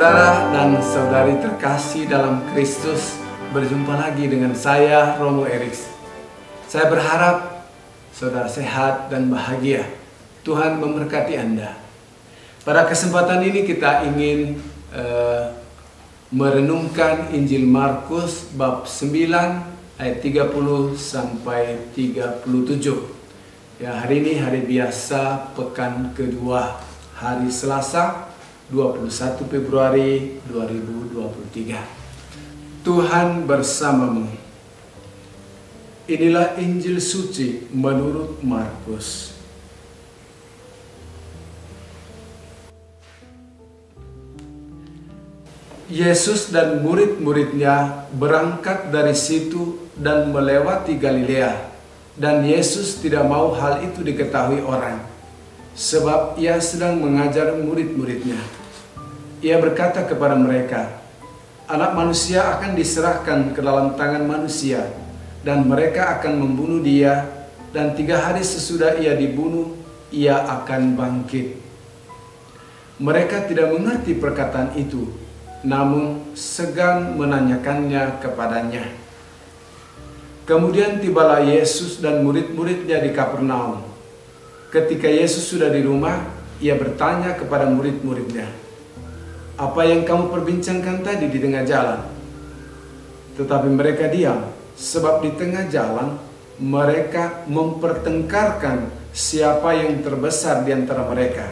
saudara dan saudari terkasih dalam Kristus, berjumpa lagi dengan saya, Romo Eriks. Saya berharap saudara sehat dan bahagia. Tuhan memberkati Anda. Pada kesempatan ini kita ingin merenungkan Injil Markus bab 9 ayat 30 sampai 37. Ya, hari ini hari biasa, pekan kedua, hari Selasa 21 Februari 2023. Tuhan bersamamu. Inilah Injil suci menurut Markus. Yesus dan murid-muridnya berangkat dari situ dan melewati Galilea, dan Yesus tidak mau hal itu diketahui orang, sebab ia sedang mengajar murid-muridnya. Ia berkata kepada mereka, Anak manusia akan diserahkan ke dalam tangan manusia, dan mereka akan membunuh dia, dan 3 hari sesudah ia dibunuh, ia akan bangkit. Mereka tidak mengerti perkataan itu, namun segan menanyakannya kepadanya. Kemudian tibalah Yesus dan murid-muridnya di Kapernaum. Ketika Yesus sudah di rumah, ia bertanya kepada murid-muridnya, "Apa yang kamu perbincangkan tadi di tengah jalan?" Tetapi mereka diam, sebab di tengah jalan mereka mempertengkarkan siapa yang terbesar di antara mereka.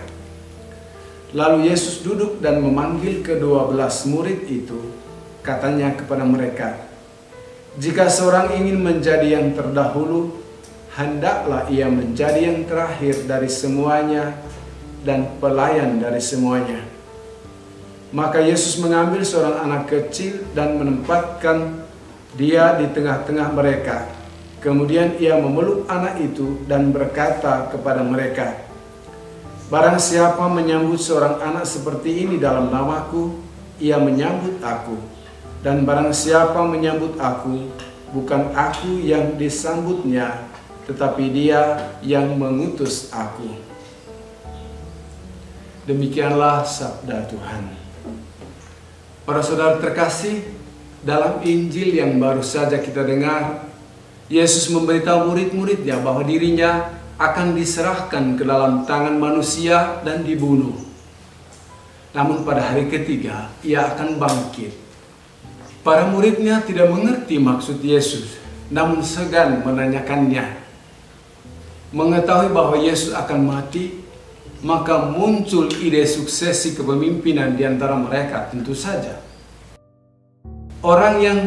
Lalu Yesus duduk dan memanggil ke-12 murid itu. Katanya kepada mereka, "Jika seorang ingin menjadi yang terdahulu, hendaklah ia menjadi yang terakhir dari semuanya dan pelayan dari semuanya." Maka Yesus mengambil seorang anak kecil dan menempatkan dia di tengah-tengah mereka. Kemudian ia memeluk anak itu dan berkata kepada mereka, "Barang siapa menyambut seorang anak seperti ini dalam namaku, ia menyambut aku. Dan barang siapa menyambut aku, bukan aku yang disambutnya, tetapi dia yang mengutus aku." Demikianlah sabda Tuhan. Para saudara terkasih, dalam Injil yang baru saja kita dengar, Yesus memberitahu murid-muridnya bahwa dirinya akan diserahkan ke dalam tangan manusia dan dibunuh. Namun pada hari ketiga, ia akan bangkit. Para muridnya tidak mengerti maksud Yesus, namun segan menanyakannya. Mengetahui bahwa Yesus akan mati, maka muncul ide suksesi kepemimpinan di antara mereka. Tentu saja, orang yang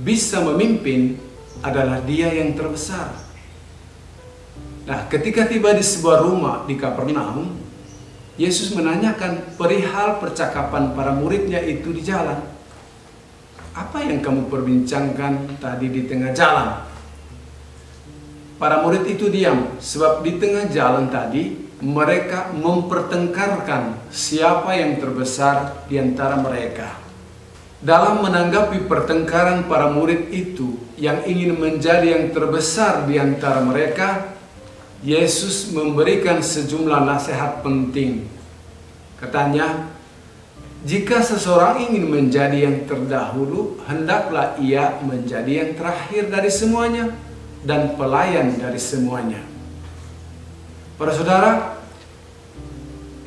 bisa memimpin adalah dia yang terbesar. Nah, ketika tiba di sebuah rumah di Kapernaum, Yesus menanyakan perihal percakapan para muridnya itu di jalan. "Apa yang kamu perbincangkan tadi di tengah jalan?" Para murid itu diam, sebab di tengah jalan tadi mereka mempertengkarkan siapa yang terbesar di antara mereka. Dalam menanggapi pertengkaran para murid itu yang ingin menjadi yang terbesar di antara mereka, Yesus memberikan sejumlah nasihat penting. Katanya, "Jika seseorang ingin menjadi yang terdahulu, hendaklah ia menjadi yang terakhir dari semuanya dan pelayan dari semuanya." Para saudara,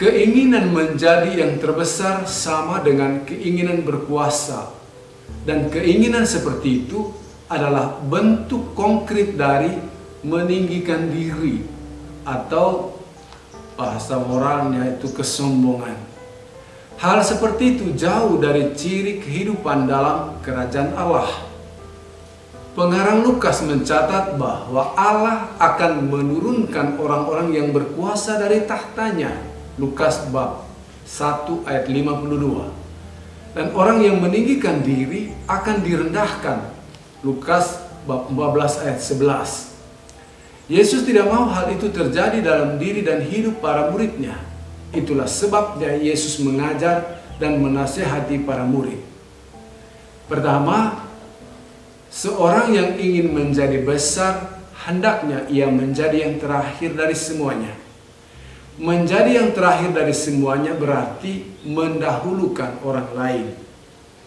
keinginan menjadi yang terbesar sama dengan keinginan berkuasa. Dan keinginan seperti itu adalah bentuk konkret dari meninggikan diri, atau bahasa moralnya itu kesombongan. Hal seperti itu jauh dari ciri kehidupan dalam kerajaan Allah. Pengarang Lukas mencatat bahwa Allah akan menurunkan orang-orang yang berkuasa dari tahtanya. Lukas bab 1 ayat 52. Dan orang yang meninggikan diri akan direndahkan. Lukas bab 14 ayat 11. Yesus tidak mau hal itu terjadi dalam diri dan hidup para muridnya. Itulah sebabnya Yesus mengajar dan menasihati para murid. Pertama, seorang yang ingin menjadi besar, hendaknya ia menjadi yang terakhir dari semuanya. Menjadi yang terakhir dari semuanya berarti mendahulukan orang lain.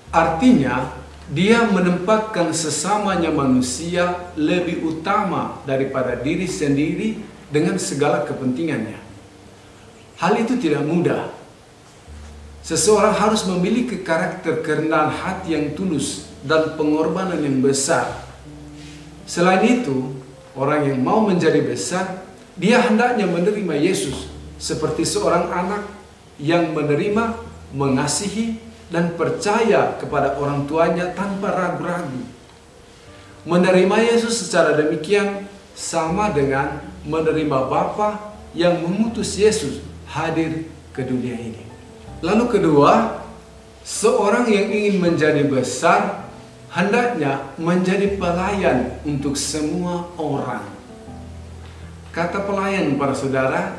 Artinya, dia menempatkan sesamanya manusia lebih utama daripada diri sendiri dengan segala kepentingannya. Hal itu tidak mudah. Seseorang harus memiliki karakter kerendahan hati yang tulus dan pengorbanan yang besar. Selain itu, orang yang mau menjadi besar, dia hendaknya menerima Yesus seperti seorang anak yang menerima, mengasihi, dan percaya kepada orang tuanya tanpa ragu-ragu. Menerima Yesus secara demikian sama dengan menerima Bapa yang mengutus Yesus hadir ke dunia ini. Lalu kedua, seorang yang ingin menjadi besar hendaknya menjadi pelayan untuk semua orang. Kata pelayan, para saudara,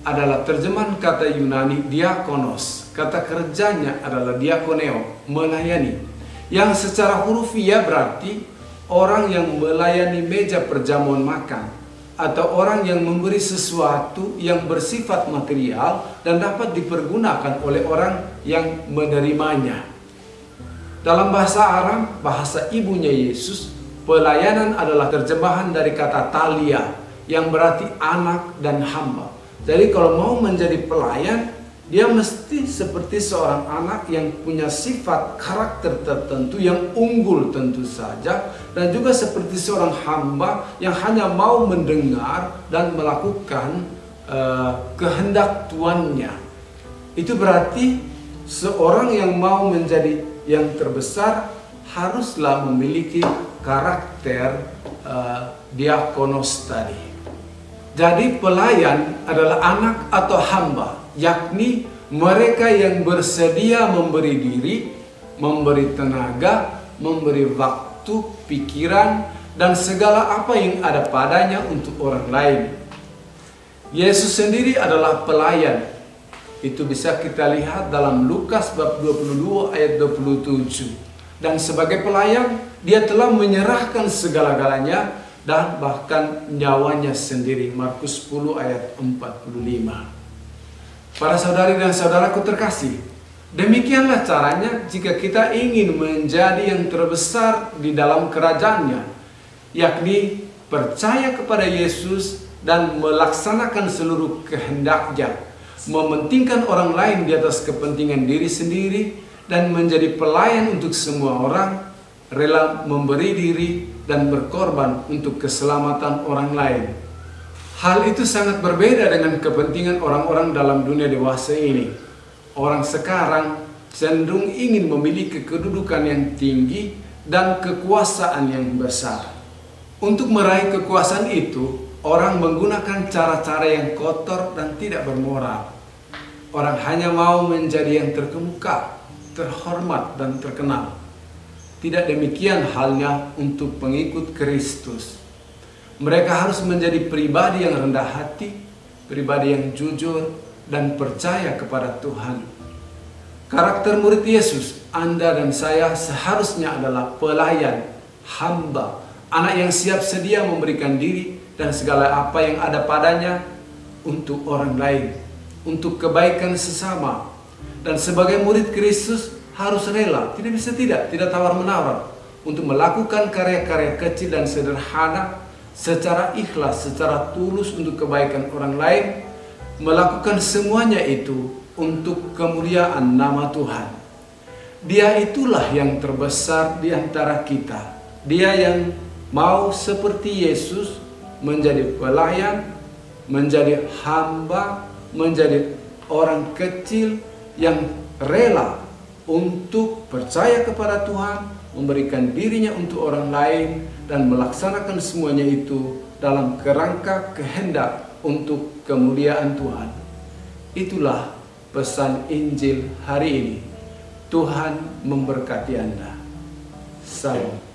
adalah terjemahan kata Yunani diakonos. Kata kerjanya adalah diakoneo, melayani. Yang secara hurufiah berarti orang yang melayani meja perjamuan makan, atau orang yang memberi sesuatu yang bersifat material dan dapat dipergunakan oleh orang yang menerimanya. Dalam bahasa Aram, bahasa ibunya Yesus, pelayanan adalah terjemahan dari kata talia, yang berarti anak dan hamba. Jadi kalau mau menjadi pelayan, dia mesti seperti seorang anak yang punya sifat karakter tertentu yang unggul tentu saja, dan juga seperti seorang hamba yang hanya mau mendengar dan melakukan kehendak tuannya. Itu berarti seorang yang mau menjadi yang terbesar haruslah memiliki karakter diakonos tadi. Jadi pelayan adalah anak atau hamba, yakni mereka yang bersedia memberi diri, memberi tenaga, memberi waktu, pikiran, dan segala apa yang ada padanya untuk orang lain. Yesus sendiri adalah pelayan. Itu bisa kita lihat dalam Lukas bab 22 ayat 27. Dan sebagai pelayan, dia telah menyerahkan segala-galanya dan bahkan nyawanya sendiri. Markus 10 ayat 45. Para saudari dan saudaraku terkasih, demikianlah caranya jika kita ingin menjadi yang terbesar di dalam kerajaannya, yakni percaya kepada Yesus dan melaksanakan seluruh kehendaknya, mementingkan orang lain di atas kepentingan diri sendiri, dan menjadi pelayan untuk semua orang, rela memberi diri dan berkorban untuk keselamatan orang lain. Hal itu sangat berbeda dengan kepentingan orang-orang dalam dunia dewasa ini. Orang sekarang cenderung ingin memiliki kedudukan yang tinggi dan kekuasaan yang besar. Untuk meraih kekuasaan itu, orang menggunakan cara-cara yang kotor dan tidak bermoral. Orang hanya mau menjadi yang terkemuka, terhormat, dan terkenal. Tidak demikian halnya untuk pengikut Kristus. Mereka harus menjadi pribadi yang rendah hati, pribadi yang jujur, dan percaya kepada Tuhan. Karakter murid Yesus, Anda dan saya seharusnya adalah pelayan, hamba, anak yang siap sedia memberikan diri dan segala apa yang ada padanya untuk orang lain, untuk kebaikan sesama. Dan sebagai murid Kristus, harus rela, tidak bisa tidak tawar-menawar untuk melakukan karya-karya kecil dan sederhana secara ikhlas, secara tulus untuk kebaikan orang lain, melakukan semuanya itu untuk kemuliaan nama Tuhan. Dia itulah yang terbesar di antara kita. Dia yang mau seperti Yesus menjadi pelayan, menjadi hamba, menjadi orang kecil yang rela untuk percaya kepada Tuhan, memberikan dirinya untuk orang lain, dan melaksanakan semuanya itu dalam kerangka kehendak untuk kemuliaan Tuhan. Itulah pesan Injil hari ini. Tuhan memberkati Anda. Salam.